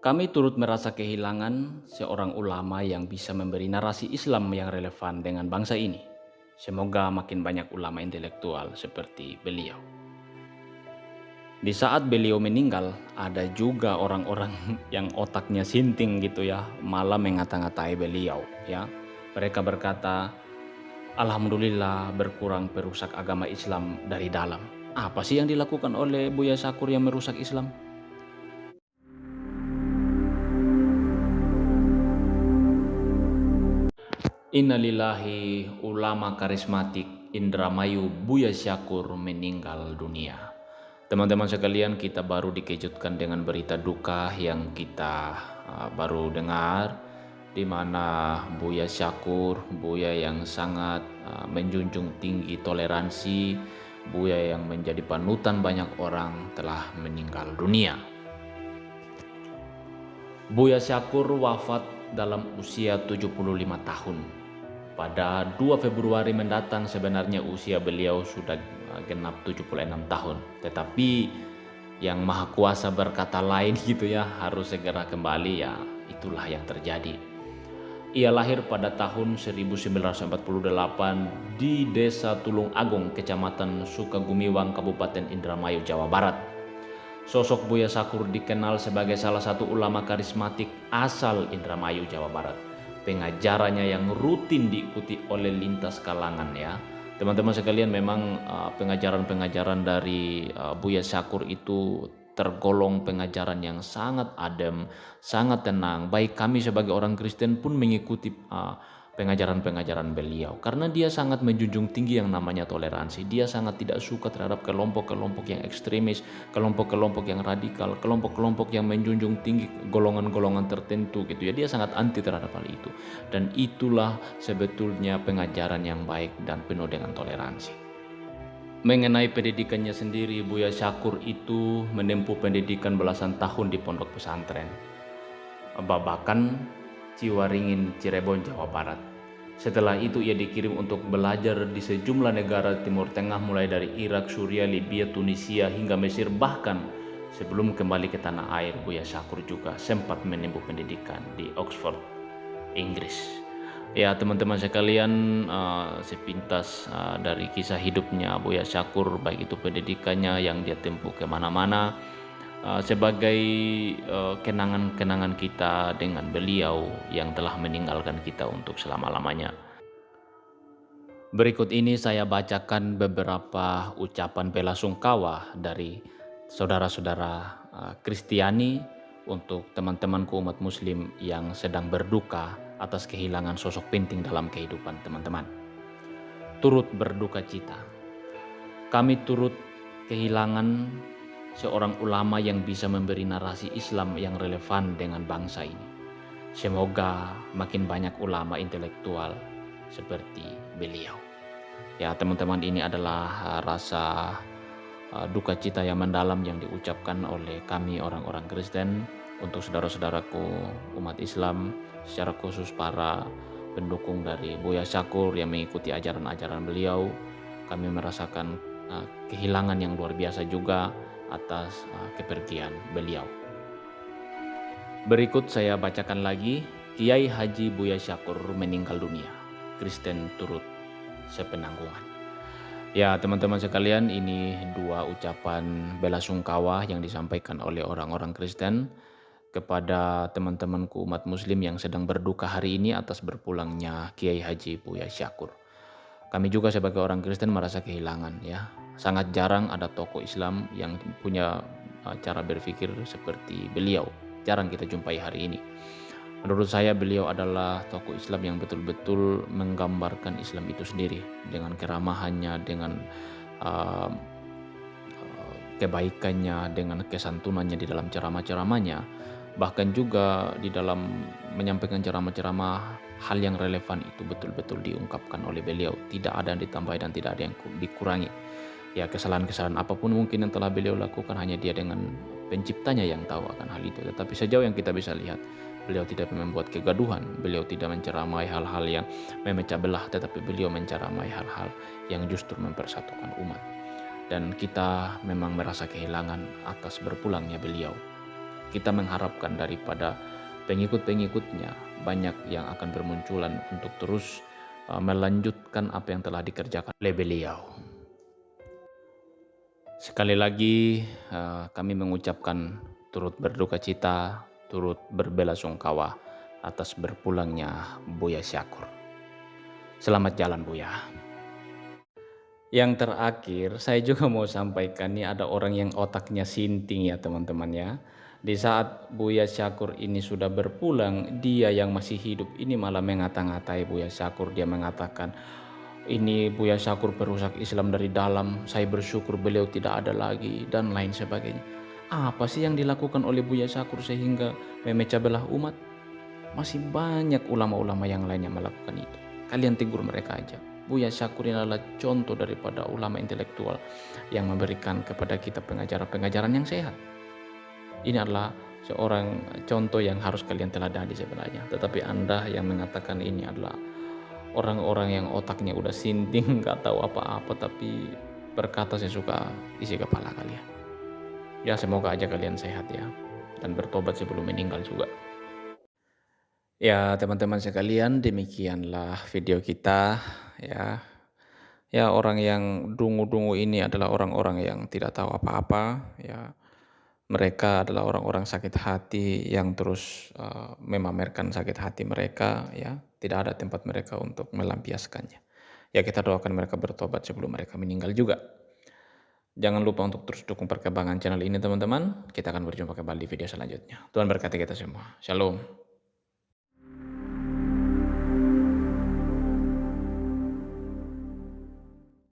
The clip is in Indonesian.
Kami turut merasa kehilangan seorang ulama yang bisa memberi narasi Islam yang relevan dengan bangsa ini. Semoga makin banyak ulama intelektual seperti beliau. Di saat beliau meninggal, ada juga orang-orang yang otaknya sinting gitu ya, malah mengata-ngatai beliau ya. Mereka berkata, "Alhamdulillah berkurang perusak agama Islam dari dalam." Apa sih yang dilakukan oleh Buya Sakur yang merusak Islam? Innalillahi, ulama karismatik Indramayu Buya Syakur meninggal dunia. Teman-teman sekalian, kita baru dikejutkan dengan berita duka yang kita baru dengar, di mana Buya Syakur, Buya yang sangat menjunjung tinggi toleransi, Buya yang menjadi panutan banyak orang telah meninggal dunia. Buya Syakur wafat dalam usia 75 tahun. Pada 2 Februari mendatang sebenarnya usia beliau sudah genap 76 tahun. Tetapi yang Maha Kuasa berkata lain gitu ya, harus segera kembali, ya itulah yang terjadi. Ia lahir pada tahun 1948 di Desa Tulung Agung, Kecamatan Sukagumiwang, Kabupaten Indramayu, Jawa Barat. Sosok Buya Sakur dikenal sebagai salah satu ulama karismatik asal Indramayu, Jawa Barat. Pengajarannya yang rutin diikuti oleh lintas kalangan ya. Teman-teman sekalian, memang pengajaran-pengajaran dari Buya Sakur itu tergolong pengajaran yang sangat adem, sangat tenang. Baik kami sebagai orang Kristen pun mengikuti pengajaran-pengajaran beliau, karena dia sangat menjunjung tinggi yang namanya toleransi. Dia sangat tidak suka terhadap kelompok-kelompok yang ekstremis, kelompok-kelompok yang radikal, kelompok-kelompok yang menjunjung tinggi golongan-golongan tertentu gitu ya. Dia sangat anti terhadap hal itu, dan itulah sebetulnya pengajaran yang baik dan penuh dengan toleransi. Mengenai pendidikannya sendiri, Buya Syakur itu menempuh pendidikan belasan tahun di pondok pesantren Babakan, Ciwaringin, Cirebon, Jawa Barat. Setelah itu ia dikirim untuk belajar di sejumlah negara Timur Tengah, mulai dari Irak, Suriah, Libya, Tunisia hingga Mesir. Bahkan sebelum kembali ke tanah air, Buya Syakur juga sempat menempuh pendidikan di Oxford, Inggris. Ya teman-teman sekalian, sepintas dari kisah hidupnya Buya Syakur, baik itu pendidikannya yang dia tempuh kemana-mana, sebagai kenangan-kenangan kita dengan beliau yang telah meninggalkan kita untuk selama-lamanya. Berikut ini saya bacakan beberapa ucapan bela sungkawa dari saudara-saudara Kristiani untuk teman-temanku umat muslim yang sedang berduka atas kehilangan sosok penting dalam kehidupan teman-teman. Turut berduka cita. Kami turut kehilangan seorang ulama yang bisa memberi narasi Islam yang relevan dengan bangsa ini. Semoga makin banyak ulama intelektual seperti beliau. Ya teman-teman, ini adalah rasa duka cita yang mendalam yang diucapkan oleh kami orang-orang Kristen untuk saudara-saudaraku umat Islam, secara khusus para pendukung dari Buya Syakur yang mengikuti ajaran-ajaran beliau. Kami merasakan kehilangan yang luar biasa juga atas kepergian beliau. Berikut saya bacakan lagi. Kiai Haji Buya Syakur meninggal dunia. Kristen turut sepenanggungan. Ya teman-teman sekalian, ini dua ucapan bela sungkawa yang disampaikan oleh orang-orang Kristen kepada teman-temanku umat muslim yang sedang berduka hari ini atas berpulangnya Kiai Haji Buya Syakur. Kami juga sebagai orang Kristen merasa kehilangan ya. Sangat jarang ada tokoh Islam yang punya cara berpikir seperti beliau. Jarang kita jumpai hari ini. Menurut saya beliau adalah tokoh Islam yang betul-betul menggambarkan Islam itu sendiri, dengan keramahannya, dengan kebaikannya, dengan kesantunannya di dalam ceramah-ceramahnya. Bahkan juga di dalam menyampaikan ceramah-ceramah, hal yang relevan itu betul-betul diungkapkan oleh beliau. Tidak ada yang ditambah dan tidak ada yang dikurangi. Ya kesalahan-kesalahan apapun mungkin yang telah beliau lakukan, hanya dia dengan penciptanya yang tahu akan hal itu. Tetapi sejauh yang kita bisa lihat, beliau tidak membuat kegaduhan, beliau tidak menceramai hal-hal yang memecah belah, tetapi beliau menceramai hal-hal yang justru mempersatukan umat. Dan kita memang merasa kehilangan atas berpulangnya beliau. kita mengharapkan daripada pengikut-pengikutnya banyak yang akan bermunculan untuk terus melanjutkan apa yang telah dikerjakan oleh beliau. Sekali lagi kami mengucapkan turut berduka cita, turut berbelasungkawa atas berpulangnya Buya Syakur. Selamat jalan Buya. Yang terakhir saya juga mau sampaikan, nih ada orang yang otaknya sinting ya teman-teman ya. Di saat Buya Syakur ini sudah berpulang, dia yang masih hidup ini malah mengata-ngatai Buya Syakur. Dia mengatakan, ini Buya Syakur perusak Islam dari dalam, saya bersyukur beliau tidak ada lagi, dan lain sebagainya. Apa sih yang dilakukan oleh Buya Syakur sehingga memecah belah umat? Masih banyak ulama-ulama yang lainnya melakukan itu. Kalian tegur mereka aja. Buya Syakur ini adalah contoh daripada ulama intelektual yang memberikan kepada kita pengajaran-pengajaran yang sehat. Ini adalah seorang contoh yang harus kalian teladani sebenarnya. Tetapi Anda yang mengatakan ini adalah orang-orang yang otaknya udah sinting, gak tahu apa-apa, tapi berkata sesuka isi kepala kalian. Ya semoga aja kalian sehat ya, dan bertobat sebelum meninggal juga. Ya teman-teman sekalian, demikianlah video kita ya. Ya orang yang dungu-dungu ini adalah orang-orang yang tidak tahu apa-apa ya. Mereka adalah orang-orang sakit hati yang terus memamerkan sakit hati mereka ya. Tidak ada tempat mereka untuk melampiaskannya. Ya kita doakan mereka bertobat sebelum mereka meninggal juga. Jangan lupa untuk terus dukung perkembangan channel ini teman-teman. Kita akan berjumpa kembali di video selanjutnya. Tuhan berkati kita semua. Shalom.